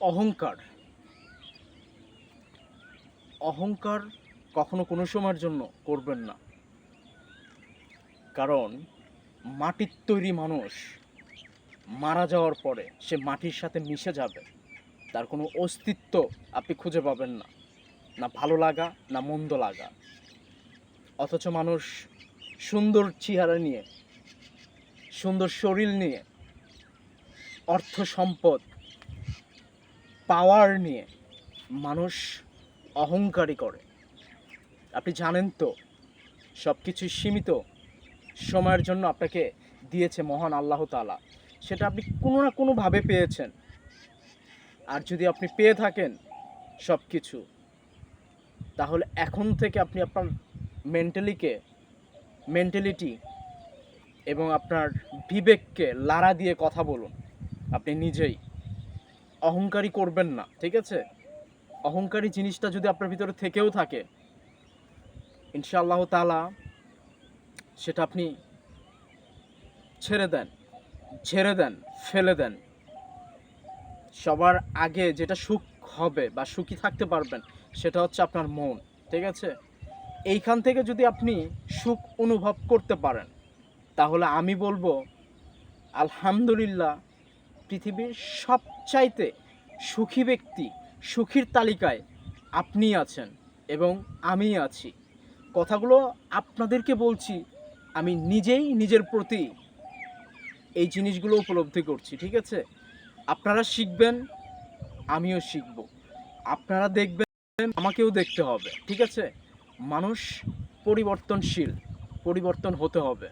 অহংকার অহংকার কখনো কোনো সময়ের জন্য করবেন না। কারণ মাটির তৈরি মানুষ মারা যাওয়ার পরে সে মাটির সাথে মিশে যাবে, তার কোনো অস্তিত্ব আপনি খুঁজে পাবেন না, না ভালো লাগা না মন্দ লাগা। অথচ মানুষ সুন্দর চেহারা নিয়ে, সুন্দর শরীর নিয়ে, অর্থ সম্পদ, পাওয়ার নিয়ে মানুষ অহংকারী করে। আপনি জানেন তো, সব কিছু সীমিত সময়ের জন্য আপনাকে দিয়েছে মহান আল্লাহ তাআলা, সেটা আপনি কোনো না কোনোভাবে পেয়েছেন। আর যদি আপনি পেয়ে থাকেন সব কিছু, তাহলে এখন থেকে আপনি আপনার মেন্টালিটি এবং আপনার বিবেককে লাড়া দিয়ে কথা বলুন। আপনি নিজেই অহংকারী করবেন না, ঠিক আছে? অহংকারী জিনিসটা যদি আপনার ভিতরে থেকেও থাকে, ইনশাআল্লাহ তাআলা সেটা আপনি ছেড়ে দেন, ফেলে দেন। সবার আগে যেটা সুখ হবে বা সুখী থাকতে পারবেন, সেটা হচ্ছে আপনার মন, ঠিক আছে? এইখান থেকে যদি আপনি সুখ অনুভব করতে পারেন, তাহলে আমি বলবো আলহামদুলিল্লাহ, পৃথিবীর সবচাইতে সুখী ব্যক্তি, সুখীর তালিকায় আপনি আছেন এবং আমি আছি। কথাগুলো আপনাদেরকে বলছি, আমি নিজেই নিজের প্রতি এই জিনিসগুলো উপলব্ধি করছি, ঠিক আছে? আপনারা শিখবেন, আমিও শিখব। আপনারা দেখবেন, আমাকেও দেখতে হবে, ঠিক আছে? মানুষ পরিবর্তনশীল, পরিবর্তন হতে হবে।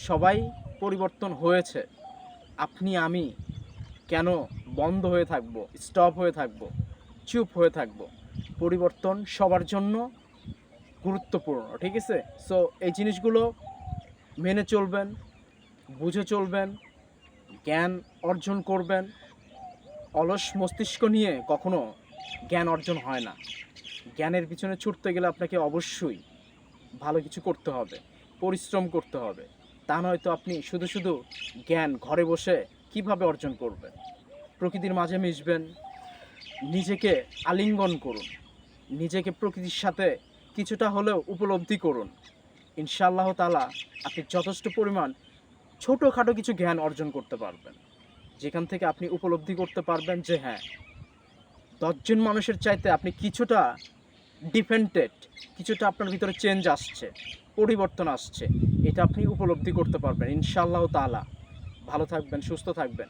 সবাই পরিবর্তন হয়েছে, আপনি আমি কেন বন্ধ হয়ে থাকবো, স্টপ হয়ে থাকবো, চুপ হয়ে থাকবো? পরিবর্তন সবার জন্য গুরুত্বপূর্ণ, ঠিক আছে? সো এই জিনিসগুলো মেনে চলবেন, বুঝে চলবেন, জ্ঞান অর্জন করবেন। অলস মস্তিষ্ক নিয়ে কখনো জ্ঞান অর্জন হয় না। জ্ঞানের পিছনে ছুটতে গেলে আপনাকে অবশ্যই ভালো কিছু করতে হবে, পরিশ্রম করতে হবে। তা নয়তো আপনি শুধু শুধু জ্ঞান ঘরে বসে কিভাবে অর্জন করবেন? প্রকৃতির মাঝে মিশবেন, নিজেকে আলিঙ্গন করুন, নিজেকে প্রকৃতির সাথে কিছুটা হলেও উপলব্ধি করুন। ইনশাআল্লাহ তাআলা আপনি যথেষ্ট পরিমাণ ছোটোখাটো কিছু জ্ঞান অর্জন করতে পারবেন, যেখান থেকে আপনি উপলব্ধি করতে পারবেন যে হ্যাঁ, 10 জন মানুষের চাইতে আপনি কিছুটা ডিফারেন্টেড, কিছুটা আপনার ভিতরে চেঞ্জ আসছে, পরিবর্তন আসছে। এটা আপনি উপলব্ধি করতে পারবেন ইনশাআল্লাহ তাআলা। ভালো থাকবেন, সুস্থ থাকবেন।